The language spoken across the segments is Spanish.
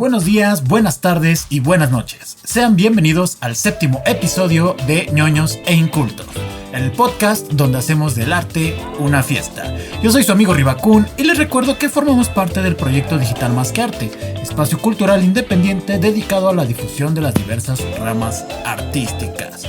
buenos días, buenas tardes y buenas noches. Sean bienvenidos al 7º episodio de Ñoños e Incultos, el podcast donde hacemos del arte una fiesta. Yo soy su amigo Ribacún y les recuerdo que formamos parte del proyecto digital Más que Arte, espacio cultural independiente dedicado a la difusión de las diversas ramas artísticas.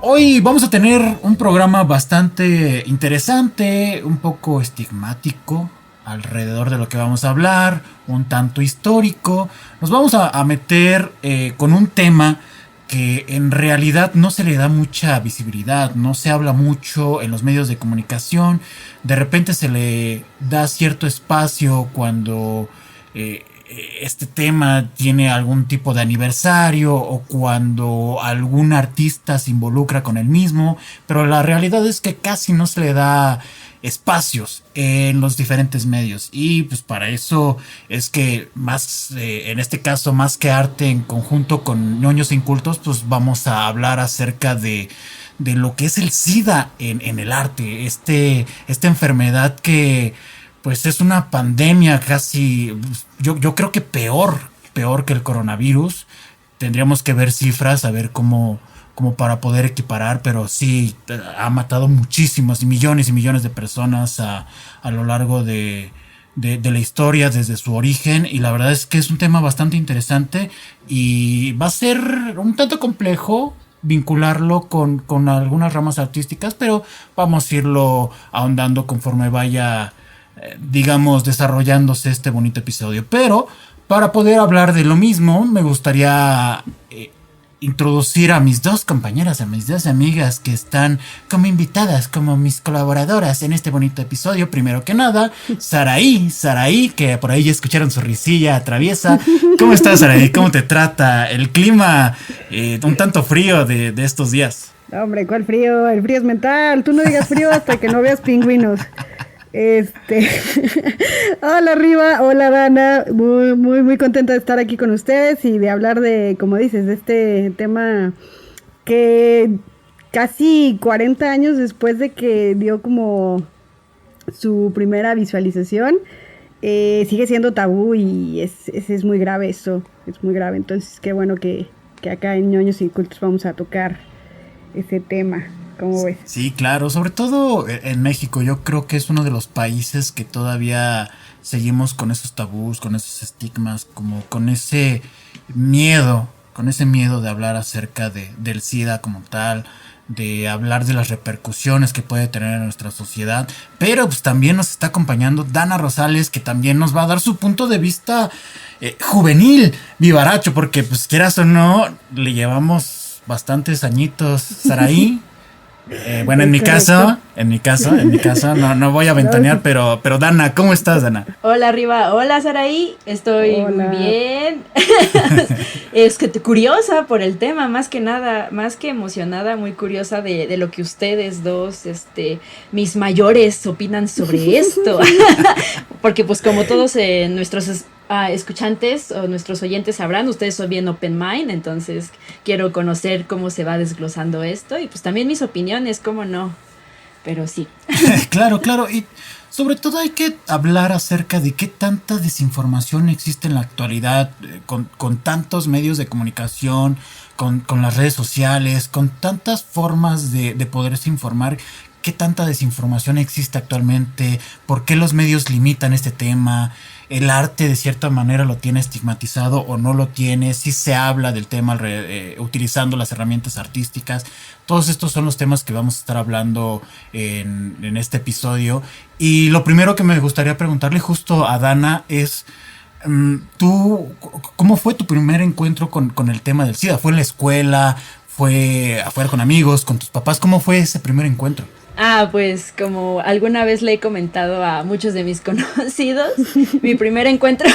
Hoy vamos a tener un programa bastante interesante, un poco estigmático alrededor de lo que vamos a hablar, un tanto histórico. Nos vamos a meter con un tema que en realidad no se le da mucha visibilidad, no se habla mucho en los medios de comunicación. De repente se le da cierto espacio cuando este tema tiene algún tipo de aniversario o cuando algún artista se involucra con el mismo, pero la realidad es que casi no se le da espacios en los diferentes medios, y pues para eso es que más en este caso Más que Arte, en conjunto con Ñoños e Incultos, pues vamos a hablar acerca de lo que es el SIDA en el arte, esta enfermedad que pues es una pandemia casi, yo creo que peor que el coronavirus. Tendríamos que ver cifras, a ver cómo para poder equiparar, pero sí ha matado muchísimos y millones de personas a lo largo de la historia desde su origen, y la verdad es que es un tema bastante interesante y va a ser un tanto complejo vincularlo con algunas ramas artísticas, pero vamos a irlo ahondando conforme vaya digamos desarrollándose este bonito episodio. Pero para poder hablar de lo mismo me gustaría introducir a mis dos compañeras, a mis dos amigas que están como invitadas, como mis colaboradoras en este bonito episodio. Primero que nada, Saraí, que por ahí ya escucharon su risilla traviesa. ¿Cómo estás, Saraí? ¿Cómo te trata el clima un tanto frío de estos días? Hombre, ¿cuál frío? El frío es mental. Tú no digas frío hasta que no veas pingüinos. Hola Riva, hola Dana, muy contenta de estar aquí con ustedes y de hablar de, como dices, de este tema que casi 40 años después de que dio como su primera visualización, sigue siendo tabú, y es muy grave eso, es muy grave. Entonces qué bueno que acá en Ñoños y Cultos vamos a tocar ese tema. ¿Cómo ves? Sí, claro, sobre todo en México. Yo creo que es uno de los países que todavía seguimos con esos tabús, con esos estigmas, como con ese miedo de hablar acerca del SIDA como tal, de hablar de las repercusiones que puede tener en nuestra sociedad. Pero pues también nos está acompañando Dana Rosales, que también nos va a dar su punto de vista juvenil, vivaracho, porque pues quieras o no, le llevamos bastantes añitos. Saraí. Bueno, en mi caso, no voy a ventanear, pero Dana, ¿cómo estás, Dana? Hola, arriba, hola, Saraí, estoy muy bien. Es que curiosa por el tema, más que nada, más que emocionada, muy curiosa de lo que ustedes dos, mis mayores, opinan sobre esto. Porque pues como todos nuestros escuchantes o nuestros oyentes sabrán, ustedes son bien open mind, entonces quiero conocer cómo se va desglosando esto y pues también mis opiniones, cómo no, pero sí. Claro, y sobre todo hay que hablar acerca de qué tanta desinformación existe en la actualidad, con tantos medios de comunicación, con las redes sociales, con tantas formas de poderse informar. ¿Qué tanta desinformación existe actualmente? ¿Por qué los medios limitan este tema? ¿El arte de cierta manera lo tiene estigmatizado o no lo tiene? ¿Sí se habla del tema utilizando las herramientas artísticas? Todos estos son los temas que vamos a estar hablando en este episodio. Y lo primero que me gustaría preguntarle justo a Dana es, ¿tú cómo fue tu primer encuentro con el tema del SIDA? ¿Fue en la escuela? ¿Fue afuera con amigos, con tus papás? ¿Cómo fue ese primer encuentro? Pues como alguna vez le he comentado a muchos de mis conocidos, mi primer encuentro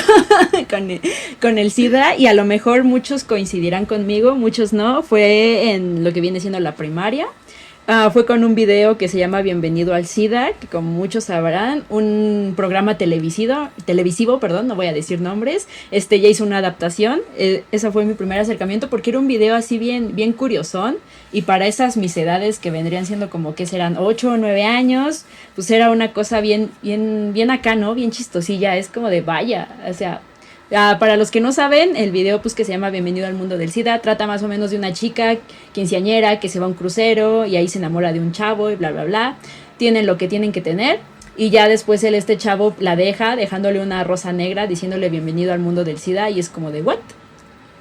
con el SIDA, y a lo mejor muchos coincidirán conmigo, muchos no, fue en lo que viene siendo la primaria. Fue con un video que se llama Bienvenido al SIDA, que como muchos sabrán, un programa televisivo, no voy a decir nombres, ya hizo una adaptación. Ese fue mi primer acercamiento, porque era un video así bien curiosón, y para esas mis edades, que vendrían siendo como que serán 8 o 9 años, pues era una cosa bien acá, ¿no? Bien chistosilla, es como de vaya, o sea, Para los que no saben, el video pues que se llama Bienvenido al mundo del SIDA trata más o menos de una chica quinceañera que se va a un crucero y ahí se enamora de un chavo y bla bla bla. Tienen lo que tienen que tener y ya después este chavo la deja dejándole una rosa negra diciéndole bienvenido al mundo del SIDA y es como de ¿what?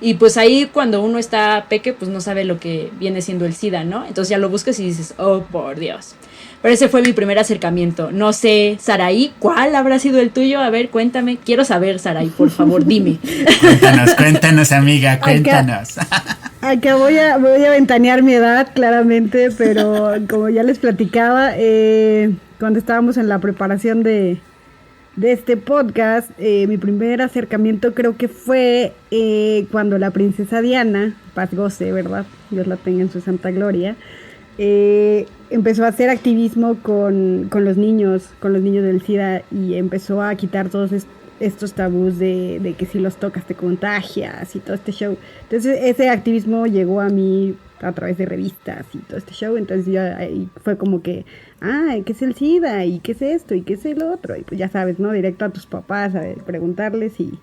Y pues ahí cuando uno está peque pues no sabe lo que viene siendo el SIDA, ¿no? Entonces ya lo buscas y dices, oh por Dios. Pero ese fue mi primer acercamiento. No sé, Saraí, ¿cuál habrá sido el tuyo? A ver, cuéntame. Quiero saber, Saraí, por favor, dime. Cuéntanos, amiga, cuéntanos. Acá voy a ventanear mi edad, claramente, pero como ya les platicaba, cuando estábamos en la preparación de este podcast, mi primer acercamiento creo que fue cuando la princesa Diana, paz goce, ¿verdad? Dios la tenga en su santa gloria, empezó a hacer activismo con los niños del SIDA y empezó a quitar todos estos tabús de que si los tocas te contagias y todo este show. Entonces ese activismo llegó a mí a través de revistas y todo este show, entonces ya ahí fue como que, ¿qué es el SIDA? ¿Y qué es esto? ¿Y qué es el otro? Y pues ya sabes, ¿no? Directo a tus papás a preguntarles y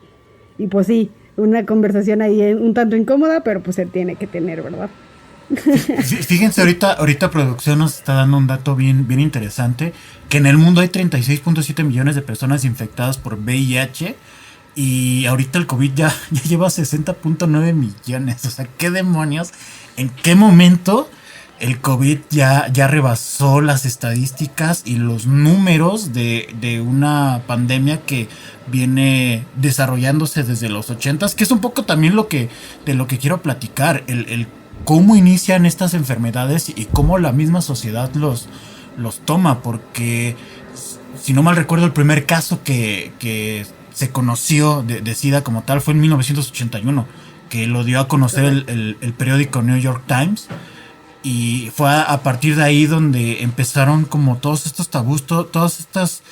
pues sí, una conversación ahí un tanto incómoda, pero pues se tiene que tener, ¿verdad? Fíjense, ahorita producción nos está dando un dato bien interesante, que en el mundo hay 36.7 millones de personas infectadas por VIH y ahorita el COVID ya lleva 60.9 millones. O sea, ¿qué demonios? ¿En qué momento el COVID ya rebasó las estadísticas y los números de una pandemia que viene desarrollándose desde los 80s? Que es un poco también de lo que quiero platicar, el cómo inician estas enfermedades y cómo la misma sociedad los toma, porque si no mal recuerdo el primer caso que se conoció de SIDA como tal fue en 1981, que lo dio a conocer el periódico New York Times, y fue a partir de ahí donde empezaron como todos estos tabús, todas estas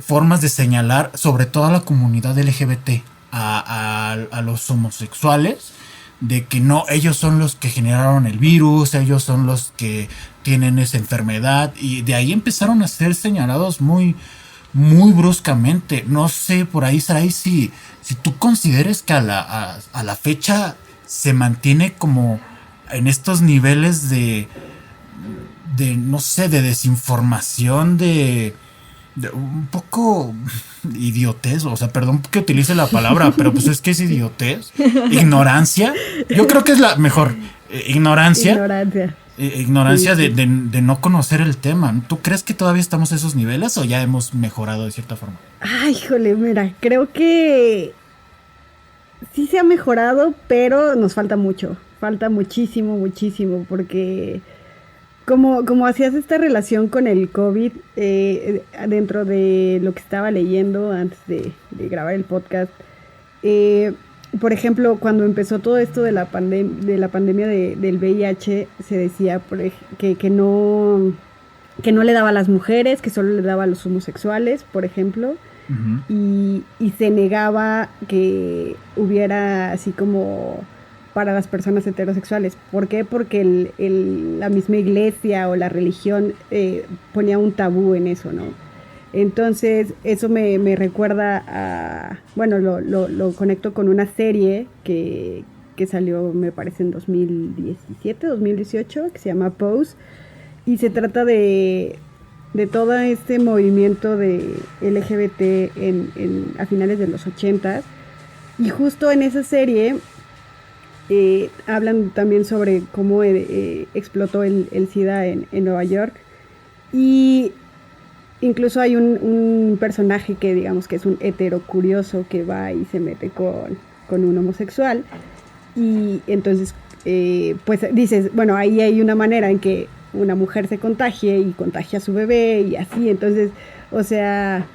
formas de señalar sobre todo a la comunidad LGBT, a los homosexuales, de que no, ellos son los que generaron el virus, ellos son los que tienen esa enfermedad, y de ahí empezaron a ser señalados muy bruscamente. No sé, por ahí, Saray, si tú consideres que a la fecha se mantiene como en estos niveles de no sé, de desinformación, de un poco idiotez, o sea, perdón que utilice la palabra, pero pues es que es idiotez, ignorancia, yo creo que es la mejor, ignorancia de no conocer el tema. ¿Tú crees que todavía estamos a esos niveles o ya hemos mejorado de cierta forma? Ay, híjole, mira, creo que sí se ha mejorado, pero nos falta mucho, falta muchísimo, porque como hacías esta relación con el COVID, dentro de lo que estaba leyendo antes de grabar el podcast, por ejemplo, cuando empezó todo esto de la pandemia del VIH, se decía que no le daba a las mujeres, que solo le daba a los homosexuales, por ejemplo, y se negaba que hubiera así como para las personas heterosexuales. ¿Por qué? Porque la misma iglesia o la religión ponía un tabú en eso, ¿no? Entonces, eso me recuerda a... Bueno, lo conecto con una serie que salió, me parece, en 2017, 2018, que se llama Pose, y se trata de todo este movimiento de LGBT a finales de los 80s, y justo en esa serie hablan también sobre cómo explotó el SIDA en Nueva York, y incluso hay un personaje que digamos que es un hetero curioso que va y se mete con un homosexual, y entonces pues dices, bueno, ahí hay una manera en que una mujer se contagie y contagia a su bebé y así. Entonces, o sea,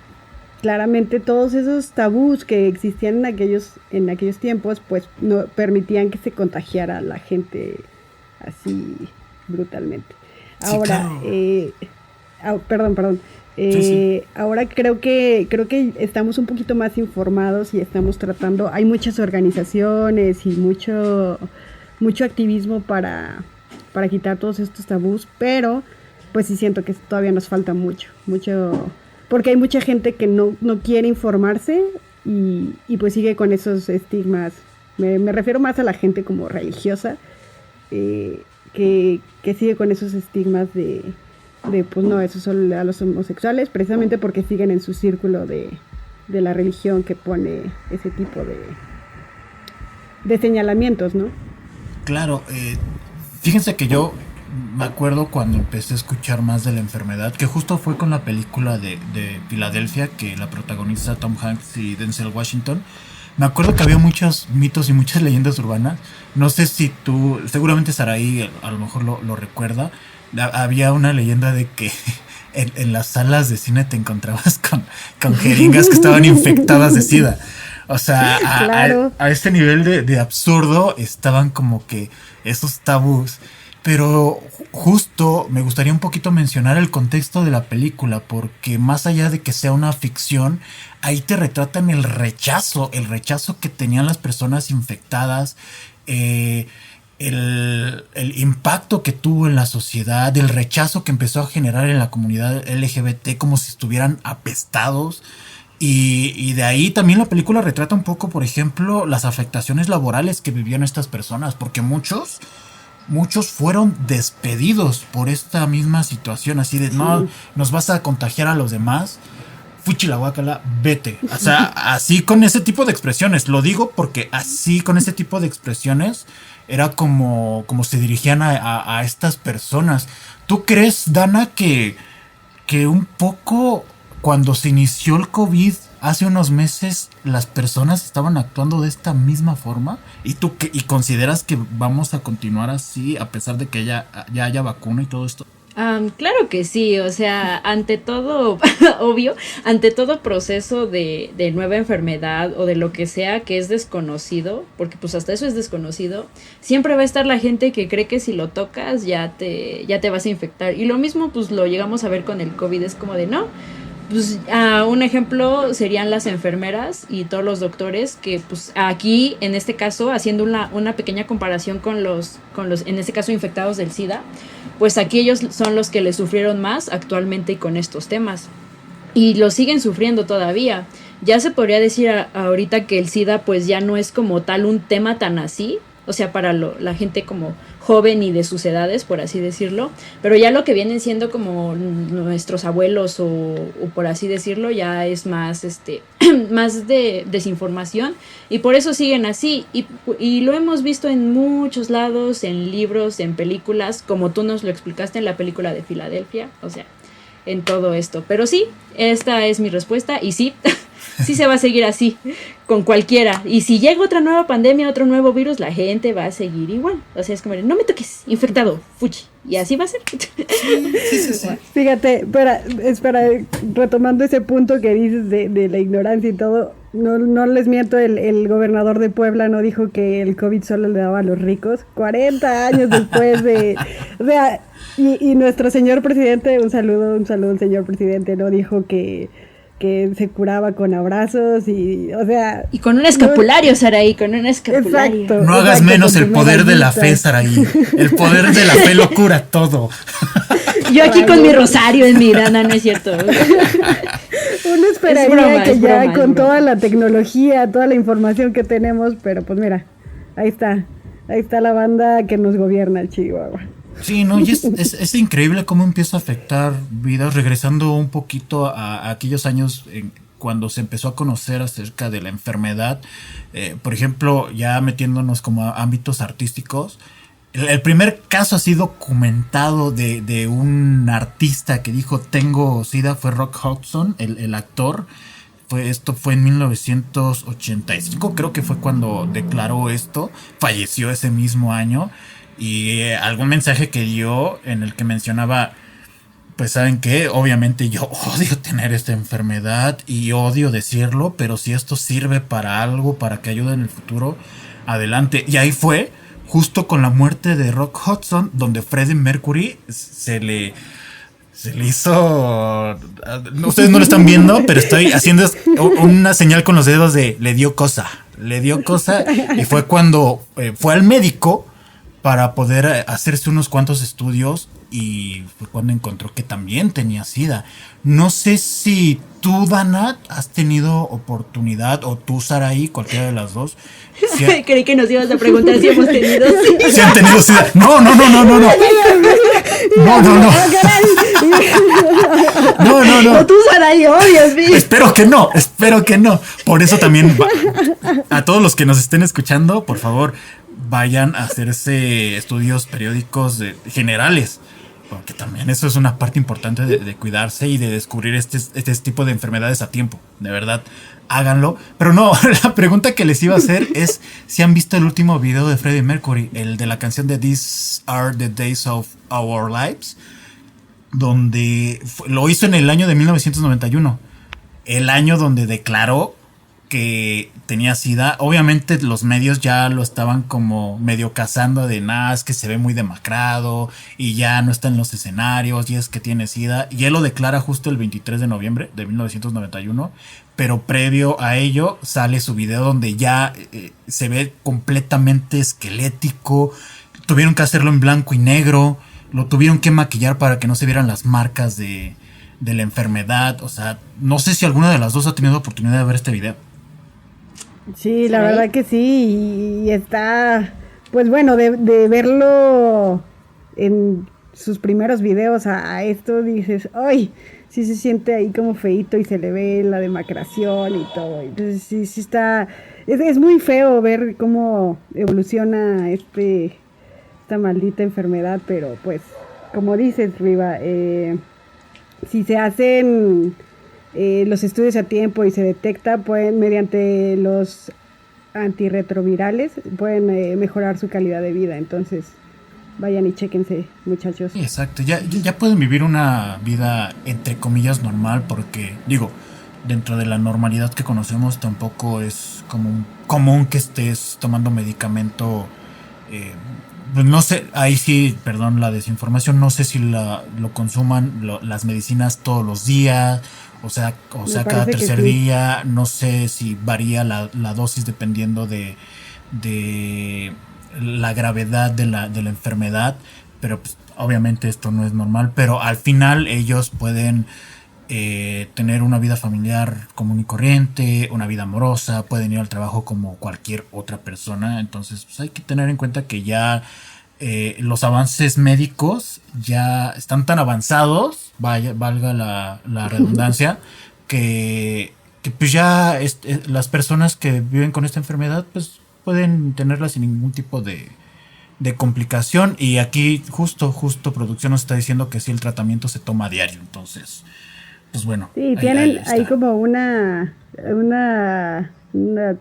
claramente todos esos tabús que existían en aquellos tiempos, pues no permitían que se contagiara a la gente así brutalmente. Ahora, sí, claro. Perdón. Sí. Ahora creo que estamos un poquito más informados y estamos tratando, hay muchas organizaciones y mucho activismo para quitar todos estos tabús, pero pues sí siento que todavía nos falta mucho, porque hay mucha gente que no quiere informarse y pues sigue con esos estigmas. Me refiero más a la gente como religiosa, que sigue con esos estigmas de pues no, eso son a los homosexuales, precisamente porque siguen en su círculo de la religión que pone ese tipo de señalamientos, ¿no? Claro, fíjense que yo me acuerdo cuando empecé a escuchar más de la enfermedad, que justo fue con la película de Filadelfia, que la protagoniza Tom Hanks y Denzel Washington. Me acuerdo que había muchos mitos y muchas leyendas urbanas. No sé si tú, seguramente Saraí a lo mejor lo recuerda. Había una leyenda de que en las salas de cine te encontrabas con jeringas que estaban infectadas de SIDA. O sea, claro. a este nivel de absurdo estaban como que esos tabús. Pero justo me gustaría un poquito mencionar el contexto de la película, porque más allá de que sea una ficción, ahí te retratan el rechazo que tenían las personas infectadas, el impacto que tuvo en la sociedad, el rechazo que empezó a generar en la comunidad LGBT, como si estuvieran apestados. Y de ahí también la película retrata un poco, por ejemplo, las afectaciones laborales que vivían estas personas, porque muchos fueron despedidos por esta misma situación, así de, no, nos vas a contagiar a los demás, fuchi la guácala, vete. O sea, así con ese tipo de expresiones, lo digo porque así con ese tipo de expresiones era como se dirigían a estas personas. ¿Tú crees, Dana, que un poco cuando se inició el COVID hace unos meses las personas estaban actuando de esta misma forma? ¿Y tú consideras que vamos a continuar así a pesar de que ya haya vacuna y todo esto? Claro que sí, o sea, ante todo, obvio, ante todo proceso de nueva enfermedad o de lo que sea que es desconocido, porque pues hasta eso es desconocido, siempre va a estar la gente que cree que si lo tocas ya te vas a infectar. Y lo mismo pues lo llegamos a ver con el COVID, es como de no. Pues un ejemplo serían las enfermeras y todos los doctores que pues aquí en este caso haciendo una pequeña comparación con los en este caso infectados del SIDA, pues aquí ellos son los que le sufrieron más actualmente con estos temas y lo siguen sufriendo todavía. Ya se podría decir ahorita que el SIDA pues ya no es como tal un tema tan así, o sea, para la gente como joven y de sus edades, por así decirlo, pero ya lo que vienen siendo como nuestros abuelos o por así decirlo, ya es más más de desinformación y por eso siguen así y lo hemos visto en muchos lados, en libros, en películas, como tú nos lo explicaste en la película de Filadelfia, o sea, en todo esto. Pero sí, esta es mi respuesta y sí, sí se va a seguir así con cualquiera. Y si llega otra nueva pandemia, otro nuevo virus, la gente va a seguir igual. O sea, es como, no me toques, infectado, fuchi. Y así va a ser. Sí. Fíjate, espera, retomando ese punto que dices de la ignorancia y todo, no les miento, el gobernador de Puebla no dijo que el COVID solo le daba a los ricos. 40 años después de... O sea, y nuestro señor presidente, un saludo al señor presidente, no dijo que se curaba con abrazos y, o sea... Y con un escapulario, Saraí, con un escapulario. Exacto. No hagas menos el poder de la fe, Saraí. El poder de la fe lo cura todo. Yo aquí con mi rosario en mi no es cierto. Uno esperaría que ya con toda la tecnología, toda la información que tenemos, pero pues mira, ahí está la banda que nos gobierna, Chihuahua. Sí, no, y es increíble cómo empieza a afectar vidas, regresando un poquito a aquellos años cuando se empezó a conocer acerca de la enfermedad, por ejemplo, ya metiéndonos como a ámbitos artísticos. El primer caso así documentado de un artista que dijo tengo SIDA fue Rock Hudson, el actor. Esto fue en 1985, creo que fue cuando declaró esto, falleció ese mismo año. Y algún mensaje que dio en el que mencionaba, pues saben qué, obviamente yo odio tener esta enfermedad y odio decirlo, pero si esto sirve para algo, para que ayude en el futuro, adelante. Y ahí fue, justo con la muerte de Rock Hudson, donde Freddie Mercury se le hizo... Ustedes no lo están viendo, pero estoy haciendo una señal con los dedos de le dio cosa, y fue cuando fue al médico para poder hacerse unos cuantos estudios y fue cuando encontró que también tenía SIDA. No sé si tú, Dana, has tenido oportunidad, o tú, Saraí, cualquiera de las dos. Creí que nos ibas a preguntar si hemos tenido SIDA. Si han tenido SIDA. No. No. O tú, Saraí, oh, Dios mío. Espero que no. Por eso también, a todos los que nos estén escuchando, por favor, vayan a hacerse estudios periódicos generales, porque también eso es una parte importante de cuidarse y de descubrir este tipo de enfermedades a tiempo. De verdad, háganlo. Pero no, la pregunta que les iba a hacer es si han visto el último video de Freddie Mercury, el de la canción de These Are the Days of Our Lives, donde lo hizo en el año de 1991, el año donde declaró que tenía SIDA. Obviamente los medios ya lo estaban como medio cazando de nada, es que se ve muy demacrado y ya no está en los escenarios y es que tiene SIDA, y él lo declara justo el 23 de noviembre de 1991, pero previo a ello sale su video donde ya se ve completamente esquelético. Tuvieron que hacerlo en blanco y negro, lo tuvieron que maquillar para que no se vieran las marcas de la enfermedad. O sea, no sé si alguna de las dos ha tenido oportunidad de ver este video. Sí, la verdad que sí, y está, pues bueno, de verlo en sus primeros videos a esto, dices, ¡ay! Sí se siente ahí como feíto y se le ve la demacración y todo. Entonces sí está, es muy feo ver cómo evoluciona esta maldita enfermedad, pero pues, como dices, Riva, si se hacen los estudios a tiempo y se detecta, pueden, mediante los antirretrovirales, pueden mejorar su calidad de vida. Entonces, vayan y chéquense, muchachos. Exacto, ya pueden vivir una vida entre comillas normal, porque digo, dentro de la normalidad que conocemos tampoco es común que estés tomando medicamento. Pues no sé, ahí sí, perdón la desinformación, no sé si lo consuman las medicinas todos los días, o sea cada tercer día. No sé si varía la dosis dependiendo de la gravedad de la enfermedad, pero pues, obviamente esto no es normal, pero al final ellos pueden tener una vida familiar común y corriente, una vida amorosa, pueden ir al trabajo como cualquier otra persona. Entonces pues hay que tener en cuenta que ya los avances médicos ya están tan avanzados, valga la redundancia, que pues ya las personas que viven con esta enfermedad pues pueden tenerla sin ningún tipo de complicación. Y aquí justo producción nos está diciendo que sí, el tratamiento se toma a diario. Entonces, pues bueno. Sí, tienen ahí como una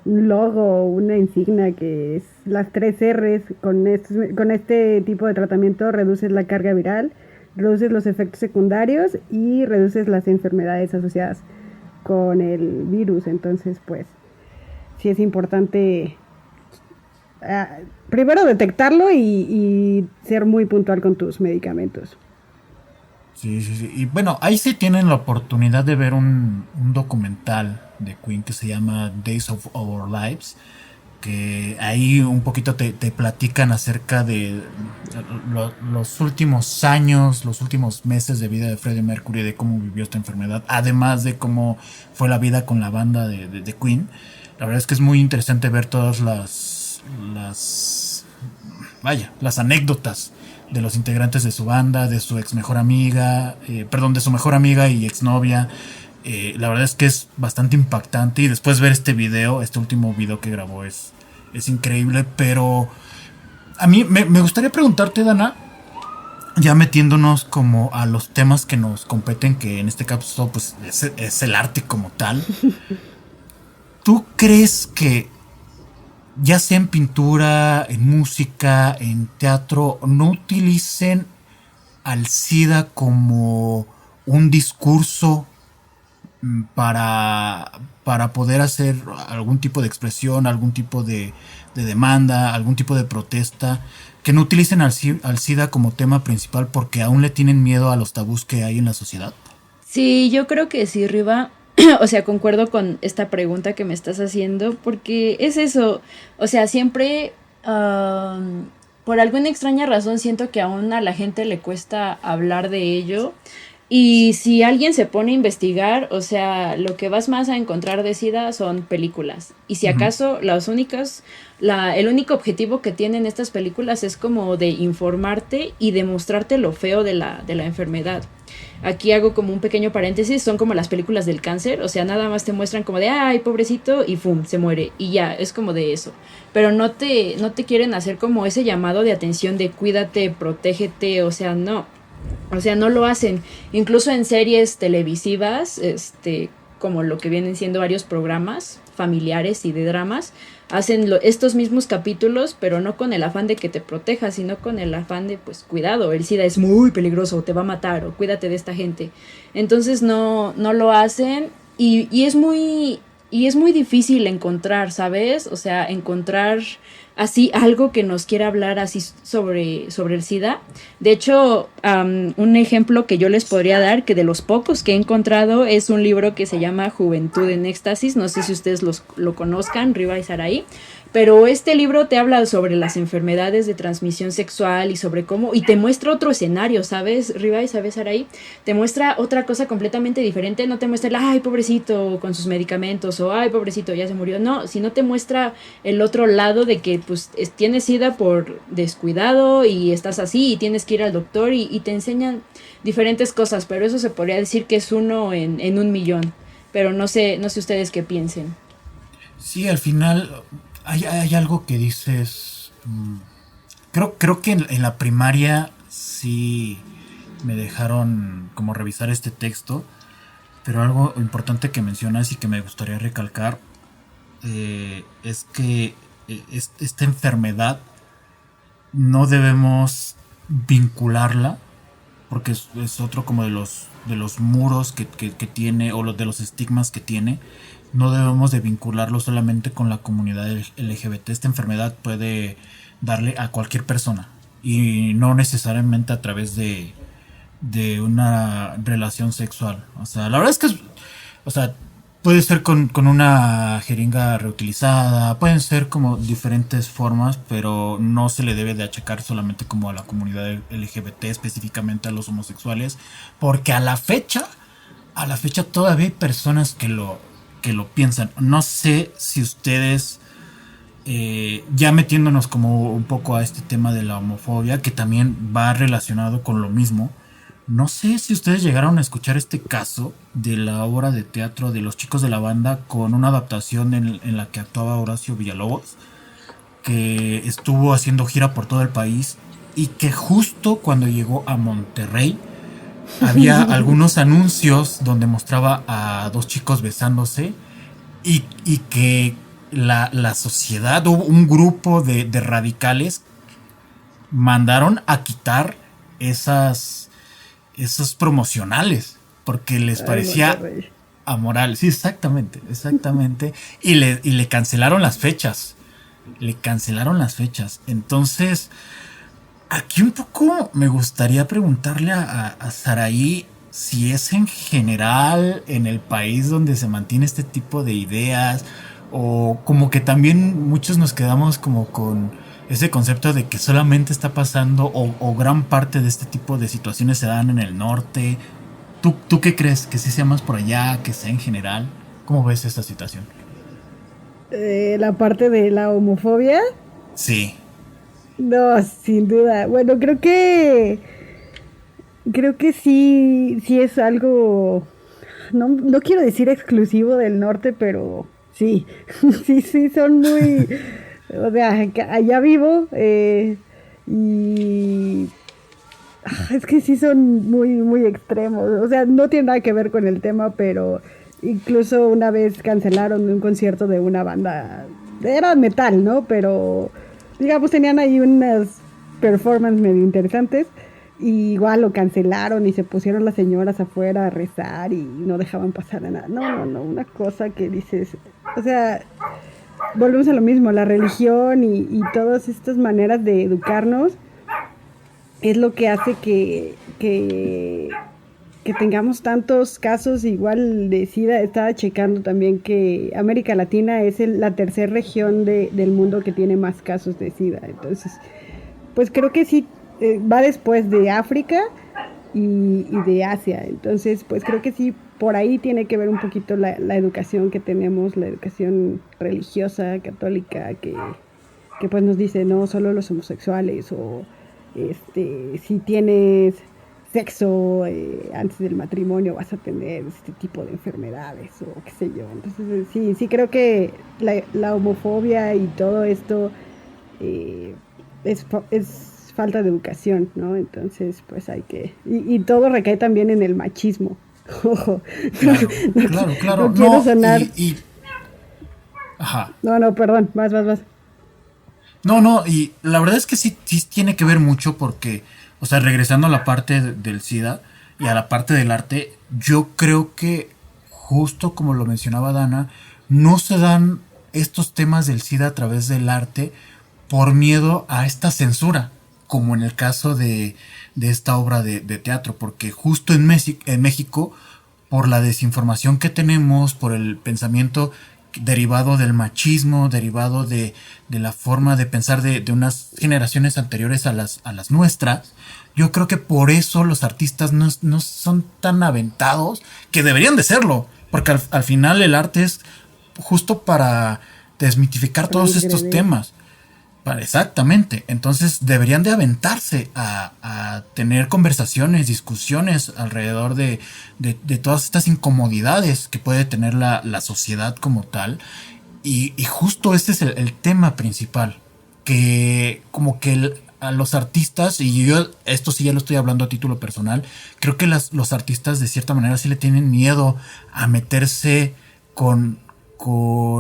logo, una insignia que es las 3 R's. Con este tipo de tratamiento reduces la carga viral, reduces los efectos secundarios y reduces las enfermedades asociadas con el virus. Entonces, pues, sí es importante primero detectarlo y ser muy puntual con tus medicamentos. Sí. Y bueno, ahí sí tienen la oportunidad de ver un documental de Queen que se llama Days of Our Lives, que ahí un poquito te platican acerca de los últimos años, los últimos meses de vida de Freddie Mercury, de cómo vivió esta enfermedad, además de cómo fue la vida con la banda de Queen. La verdad es que es muy interesante ver todas las anécdotas de los integrantes de su banda, de su mejor amiga y exnovia. La verdad es que es bastante impactante, y después ver este último video que grabó es increíble. Pero a mí me gustaría preguntarte, Dana, ya metiéndonos como a los temas que nos competen, que en este caso pues es el arte como tal. ¿Tú crees que ya sea en pintura, en música, en teatro, no utilicen al SIDA como un discurso para poder hacer algún tipo de expresión, algún tipo de demanda, algún tipo de protesta, que no utilicen al SIDA como tema principal porque aún le tienen miedo a los tabús que hay en la sociedad? Sí, yo creo que sí, Riva. O sea, concuerdo con esta pregunta que me estás haciendo, porque es eso. O sea, siempre por alguna extraña razón siento que aún a la gente le cuesta hablar de ello. Y si alguien se pone a investigar, o sea, lo que vas más a encontrar de SIDA son películas. Y si acaso el único objetivo que tienen estas películas es como de informarte y de mostrarte lo feo de la enfermedad. Aquí hago como un pequeño paréntesis, son como las películas del cáncer, o sea, nada más te muestran como de, ay, pobrecito, y ¡pum!, se muere, y ya, es como de eso. Pero no te quieren hacer como ese llamado de atención de cuídate, protégete, o sea, no. O sea, no lo hacen. Incluso en series televisivas, como lo que vienen siendo varios programas familiares y de dramas, hacen estos mismos capítulos, pero no con el afán de que te protejas, sino con el afán de, pues, cuidado, el SIDA es muy peligroso, te va a matar, o cuídate de esta gente. Entonces no lo hacen y es muy difícil encontrar, ¿sabes? O sea, encontrar así algo que nos quiera hablar así sobre el SIDA. De hecho, un ejemplo que yo les podría dar, que de los pocos que he encontrado, es un libro que se llama Juventud en Éxtasis. No sé si ustedes lo conozcan, Riva y Saraí. Pero este libro te habla sobre las enfermedades de transmisión sexual y sobre cómo, y te muestra otro escenario, ¿sabes, Riva y sabes, Saraí? Te muestra otra cosa completamente diferente, no te muestra el, ay, pobrecito, con sus medicamentos, o ay, pobrecito, ya se murió, no, sino te muestra el otro lado de que, pues, tienes SIDA por descuidado y estás así y tienes que ir al doctor y te enseñan diferentes cosas, pero eso se podría decir que es uno en 1,000,000, pero no sé ustedes qué piensen. Sí, al final hay algo que dices. Creo que en la primaria sí me dejaron como revisar este texto, pero algo importante que mencionas y que me gustaría recalcar es que esta enfermedad no debemos vincularla, porque es otro como de los muros que tiene, o de los estigmas que tiene. No debemos de vincularlo solamente con la comunidad LGBT. Esta enfermedad puede darle a cualquier persona y no necesariamente a través de una relación sexual. O sea, la verdad es que o sea, puede ser con una jeringa reutilizada, pueden ser como diferentes formas, pero no se le debe de achacar solamente como a la comunidad LGBT, específicamente a los homosexuales, porque a la fecha todavía hay personas que lo piensan. No sé si ustedes, ya metiéndonos como un poco a este tema de la homofobia, que también va relacionado con lo mismo, no sé si ustedes llegaron a escuchar este caso de la obra de teatro de Los Chicos de la Banda, con una adaptación en la que actuaba Horacio Villalobos, que estuvo haciendo gira por todo el país y que justo cuando llegó a Monterrey había algunos anuncios donde mostraba a dos chicos besándose y que la sociedad, hubo un grupo de radicales, mandaron a quitar esos promocionales porque les parecía amoral. Sí, exactamente. Y le cancelaron las fechas. Entonces, aquí un poco me gustaría preguntarle a Saraí si es en general en el país donde se mantiene este tipo de ideas, o como que también muchos nos quedamos como con ese concepto de que solamente está pasando, o gran parte de este tipo de situaciones se dan en el norte. ¿Tú qué crees? ¿Que sí sea más por allá, que sea en general? ¿Cómo ves esta situación? La parte de la homofobia. Sí. No, sin duda. Bueno, creo que sí es algo, no quiero decir exclusivo del norte, pero sí, sí son muy, o sea, allá vivo, y es que sí son muy, muy extremos. O sea, no tiene nada que ver con el tema, pero incluso una vez cancelaron un concierto de una banda, era metal, ¿no? Pero digamos tenían ahí unas performances medio interesantes, y igual lo cancelaron y se pusieron las señoras afuera a rezar y no dejaban pasar a nada. No, una cosa que dices, o sea, volvemos a lo mismo, la religión y todas estas maneras de educarnos es lo que hace que tengamos tantos casos igual de SIDA. Estaba checando también que América Latina es la tercera región del mundo que tiene más casos de SIDA. Entonces, pues creo que sí va después de África y de Asia. Entonces, pues creo que sí, por ahí tiene que ver un poquito la educación que tenemos, la educación religiosa, católica, que pues nos dice, no, solo los homosexuales, o si tienes sexo antes del matrimonio vas a tener este tipo de enfermedades, o qué sé yo. Entonces, sí creo que la homofobia y todo esto es falta de educación, ¿no? Entonces, pues hay que... Y todo recae también en el machismo. Ojo. Claro, claro. No quiero sonar... Ajá. No, perdón, vas. No, y la verdad es que sí tiene que ver mucho porque, o sea, regresando a la parte del SIDA y a la parte del arte, yo creo que justo como lo mencionaba Dana, no se dan estos temas del SIDA a través del arte por miedo a esta censura, como en el caso de esta obra de teatro, porque justo en México, por la desinformación que tenemos, por el pensamiento derivado del machismo, derivado de la forma de pensar de unas generaciones anteriores a las nuestras, yo creo que por eso los artistas no son tan aventados, que deberían de serlo, porque al final el arte es justo para desmitificar todos estos temas. Exactamente, entonces deberían de aventarse a tener conversaciones, discusiones alrededor de todas estas incomodidades que puede tener la sociedad como tal, y justo este es el tema principal, que como que a los artistas, y yo esto sí ya lo estoy hablando a título personal, creo que los artistas de cierta manera sí le tienen miedo a meterse con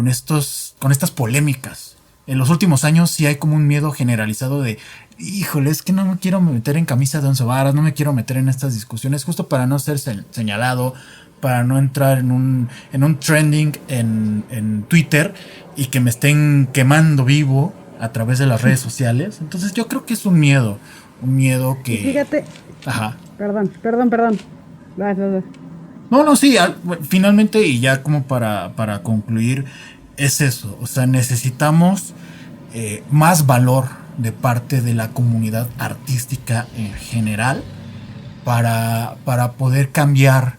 estas polémicas. En los últimos años sí hay como un miedo generalizado de, híjole, es que no me quiero meter en camisa de once varas, no me quiero meter en estas discusiones, justo para no ser señalado, para no entrar en un trending en Twitter y que me estén quemando vivo a través de las redes sociales. Entonces yo creo que es un miedo que... Y fíjate... Ajá. Perdón. Vas. No, sí, finalmente, y ya como para concluir, es eso, o sea, necesitamos más valor de parte de la comunidad artística en general para poder cambiar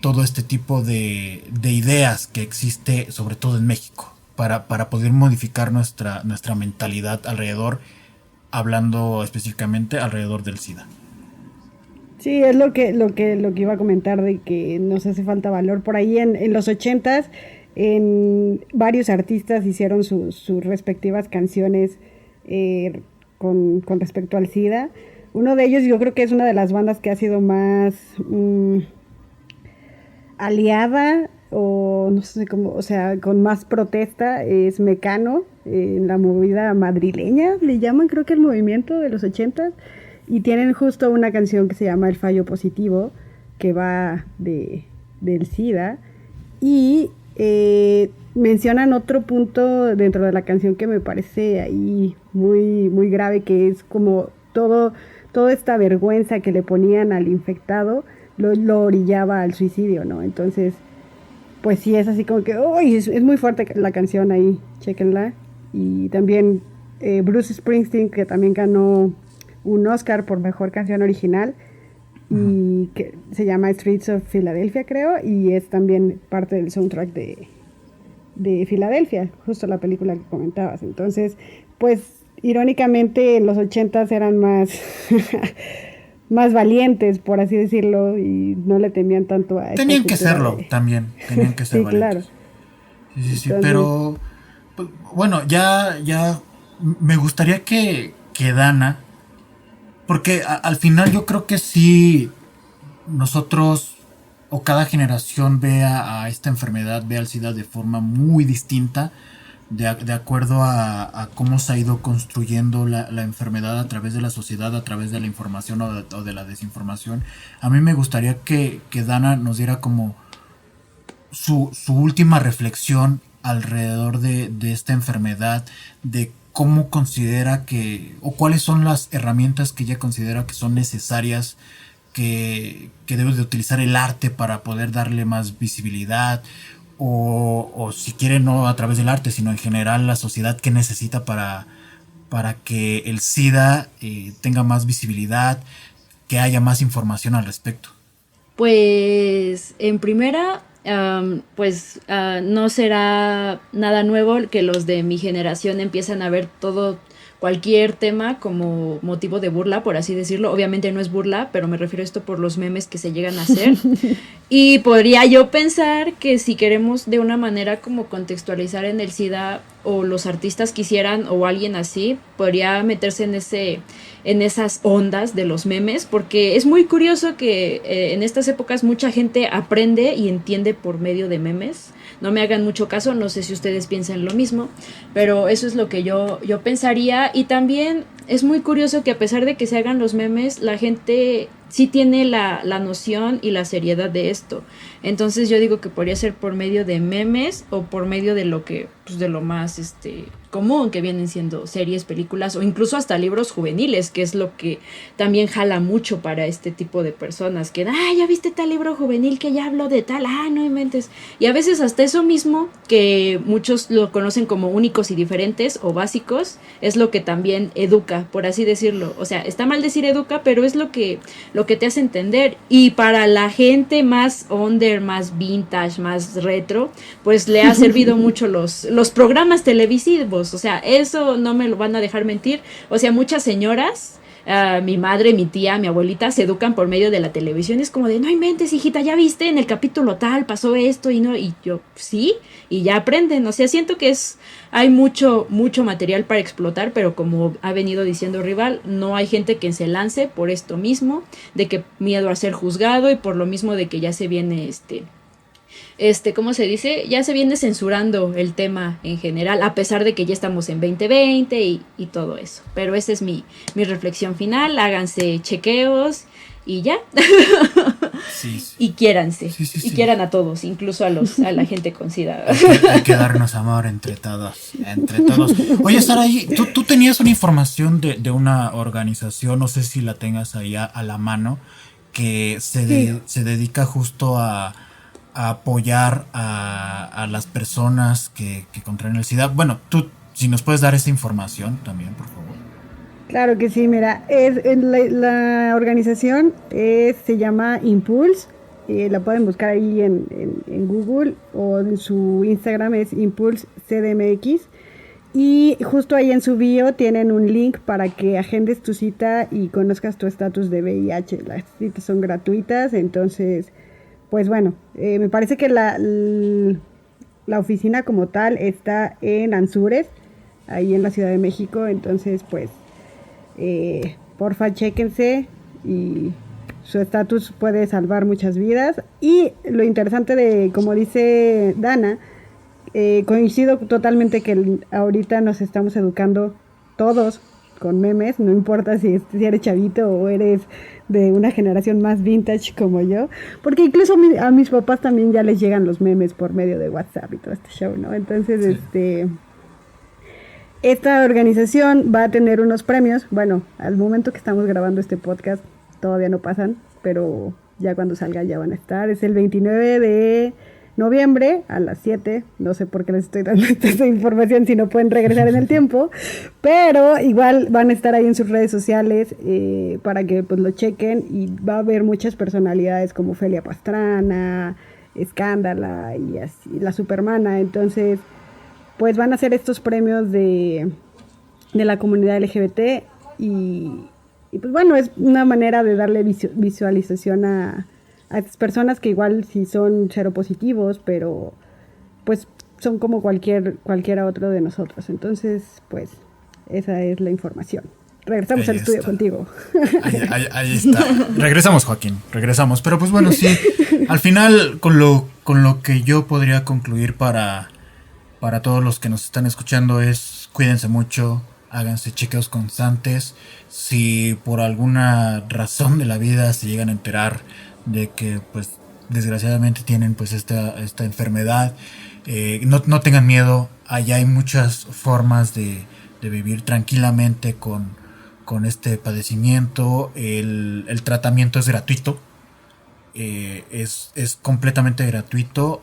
todo este tipo de ideas que existe, sobre todo en México, para poder modificar nuestra mentalidad alrededor, hablando específicamente alrededor del SIDA. Sí, es lo que iba a comentar, de que nos hace falta valor. Por ahí en los 80s, varios artistas hicieron sus respectivas canciones con respecto al SIDA. Uno de ellos, yo creo que es una de las bandas que ha sido más aliada, o no sé cómo, o sea, con más protesta, es Mecano, en la movida madrileña, le llaman, creo que el movimiento de los 80s, y tienen justo una canción que se llama El Fallo Positivo, que va del SIDA, y mencionan otro punto dentro de la canción que me parece ahí muy, muy grave, que es como toda esta vergüenza que le ponían al infectado, lo orillaba al suicidio, ¿no? Entonces, pues sí, es así como que, ¡uy! Es muy fuerte la canción ahí, chéquenla. Y también Bruce Springsteen, que también ganó un Oscar por Mejor Canción Original, y que se llama Streets of Philadelphia, creo, y es también parte del soundtrack de Filadelfia, justo la película que comentabas. Entonces, pues, irónicamente, en los 80s eran más más valientes, por así decirlo, y no le temían tanto a... Tenían que serlo también, tenían que ser sí, valientes. Claro. Sí, entonces, pero bueno, ya me gustaría que Dana, porque al final yo creo que sí nosotros o cada generación vea a esta enfermedad, vea al SIDA de forma muy distinta, de acuerdo a cómo se ha ido construyendo la enfermedad a través de la sociedad, a través de la información o de la desinformación. A mí me gustaría que Dana nos diera como su última reflexión alrededor de esta enfermedad, de cómo considera o cuáles son las herramientas que ella considera que son necesarias, que debe de utilizar el arte para poder darle más visibilidad, o si quiere no a través del arte, sino en general la sociedad que necesita para para que el SIDA tenga más visibilidad, que haya más información al respecto? Pues en primera, no será nada nuevo que los de mi generación empiezan a ver cualquier tema como motivo de burla, por así decirlo. Obviamente no es burla, pero me refiero a esto por los memes que se llegan a hacer. Y podría yo pensar que si queremos de una manera como contextualizar en el SIDA, o los artistas quisieran, o alguien así, podría meterse en esas ondas de los memes, porque es muy curioso que en estas épocas mucha gente aprende y entiende por medio de memes. No me hagan mucho caso, no sé si ustedes piensan lo mismo, pero eso es lo que yo pensaría. Y también es muy curioso que a pesar de que se hagan los memes, la gente sí tiene la noción y la seriedad de esto. Entonces yo digo que podría ser por medio de memes o por medio de lo que, pues de lo más común, que vienen siendo series, películas o incluso hasta libros juveniles, que es lo que también jala mucho para este tipo de personas, que ya viste tal libro juvenil que ya habló de tal, no inventes. Y a veces hasta eso mismo, que muchos lo conocen como únicos y diferentes o básicos, es lo que también educa, por así decirlo. O sea, está mal decir educa, pero es lo que te hace entender. Y para la gente más under, más vintage, más retro, pues le ha servido mucho los programas televisivos. O sea, eso no me lo van a dejar mentir. O sea, muchas señoras, mi madre, mi tía, mi abuelita, se educan por medio de la televisión. Es como de, no inventes, hijita, ya viste, en el capítulo tal pasó esto y no, y yo, sí, y ya aprenden. O sea, siento que hay mucho material para explotar, pero como ha venido diciendo Rival, no hay gente que se lance por esto mismo, de que miedo a ser juzgado, y por lo mismo de que ya se viene ¿cómo se dice? Ya se viene censurando el tema en general, a pesar de que ya estamos en 2020 y todo eso. Pero esa es mi reflexión final. Háganse chequeos y ya. Sí. Y quiéranse. Sí. Y quieran a todos, incluso a la gente con SIDA. Hay que darnos amor entre todos. Oye, Saraí, tú tenías una información de una organización, no sé si la tengas ahí a la mano, que se dedica justo a apoyar a las personas que contraen el SIDA. Bueno, tú, si nos puedes dar esa información también, por favor. Claro que sí, mira, la organización se llama Impulse, la pueden buscar ahí en Google, o en su Instagram es Impulse CDMX, y justo ahí en su bio tienen un link para que agendes tu cita y conozcas tu estatus de VIH. Las citas son gratuitas, entonces pues bueno, me parece que la oficina como tal está en Anzures, ahí en la Ciudad de México. Entonces pues porfa, chéquense, y su estatus puede salvar muchas vidas. Y lo interesante de, como dice Dana, coincido totalmente que ahorita nos estamos educando todos con memes, no importa si eres chavito o eres de una generación más vintage como yo, porque incluso a mis papás también ya les llegan los memes por medio de WhatsApp y todo este show, ¿no? Entonces, sí. Esta organización va a tener unos premios. Bueno, al momento que estamos grabando este podcast todavía no pasan, pero ya cuando salga ya van a estar. Es el 29 de noviembre a las 7, no sé por qué les estoy dando esta información si no pueden regresar en el tiempo, pero igual van a estar ahí en sus redes sociales para que pues lo chequen, y va a haber muchas personalidades como Felia Pastrana, Escándala y así, la Supermana. Entonces pues van a hacer estos premios de la comunidad LGBT, y pues bueno, es una manera de darle visualización a estas personas que igual si son seropositivos, pero pues son como cualquiera otro de nosotros. Entonces, pues esa es la información. Regresamos al estudio contigo. Ahí está. Regresamos, Joaquín. Pero pues bueno, sí. Al final, con lo que yo podría concluir para todos los que nos están escuchando es: cuídense mucho, háganse chequeos constantes. Si por alguna razón de la vida se llegan a enterar de que pues desgraciadamente tienen pues esta enfermedad, no tengan miedo. Allá hay muchas formas de vivir tranquilamente con este padecimiento. El tratamiento es gratuito, es completamente gratuito.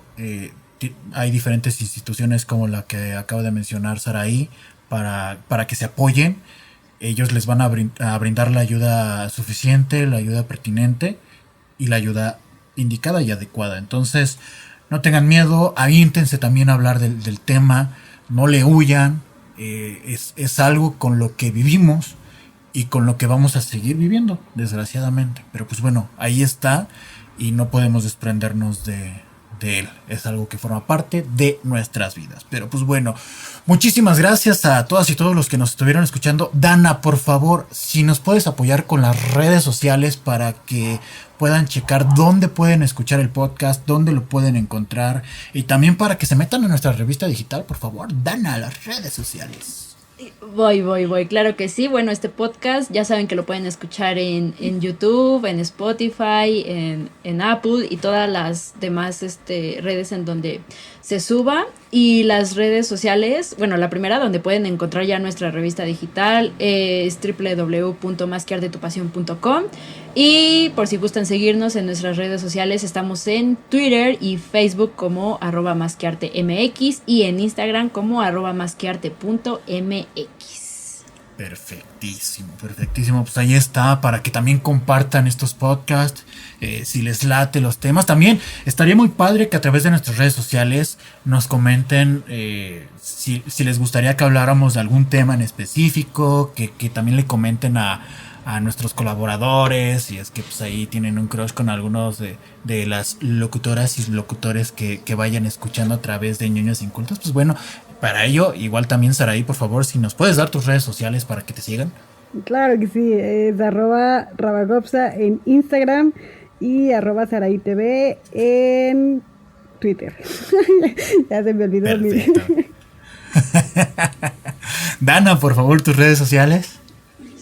Hay diferentes instituciones como la que acaba de mencionar Saraí para que se apoyen. Ellos les van a brindar la ayuda suficiente, la ayuda pertinente y la ayuda indicada y adecuada. Entonces, no tengan miedo, aviéntense también a hablar del tema, no le huyan. Es algo con lo que vivimos y con lo que vamos a seguir viviendo, desgraciadamente. Pero pues bueno, ahí está y no podemos desprendernos de él. Es algo que forma parte de nuestras vidas. Pero pues bueno, muchísimas gracias a todas y todos los que nos estuvieron escuchando. Dana, por favor, si nos puedes apoyar con las redes sociales para que puedan checar dónde pueden escuchar el podcast, dónde lo pueden encontrar, y también para que se metan a nuestra revista digital, por favor, Dana, las redes sociales. Voy, claro que sí. Bueno, este podcast ya saben que lo pueden escuchar en YouTube, en Spotify, en Apple y todas las demás redes en donde se suba. Y las redes sociales, bueno, la primera donde pueden encontrar ya nuestra revista digital es www.masqueartetupasión.com. Y por si gustan seguirnos en nuestras redes sociales, estamos en Twitter y Facebook como @masqueartemx y en Instagram como @masquearte.mx. Perfectísimo. Pues ahí está, para que también compartan estos podcasts, si les late los temas. También estaría muy padre que a través de nuestras redes sociales nos comenten si les gustaría que habláramos de algún tema en específico, que también le comenten a nuestros colaboradores, y es que pues ahí tienen un crush con algunos de las locutoras y locutores que vayan escuchando a través de Ñoños Incultos. Pues bueno, para ello, igual también Saraí, por favor, si nos puedes dar tus redes sociales para que te sigan. Claro que sí, es @rabagopsa en Instagram y @SaraiTV en Twitter. Ya se me olvidó. Perfecto. Dana, por favor, tus redes sociales.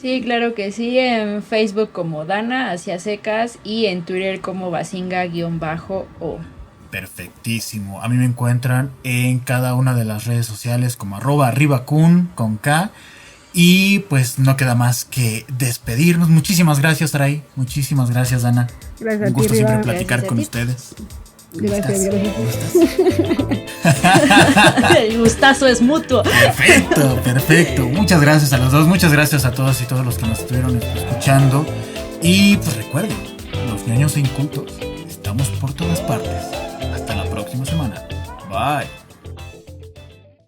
Sí, claro que sí, en Facebook como Dana hacia secas y en Twitter como Basinga_o. Perfectísimo. A mí me encuentran en cada una de las redes sociales como @ribacun con K. Y pues no queda más que despedirnos. Muchísimas gracias, Saray. Muchísimas gracias, Dana. Gracias. Un gusto a ti, siempre Riva. platicar con ustedes. Gracias. El gustazo es mutuo. Perfecto. Muchas gracias a los dos. Muchas gracias a todas y todos los que nos estuvieron escuchando. Y pues recuerden, los Ñoños Incultos estamos por todas partes. Hasta la próxima semana. Bye.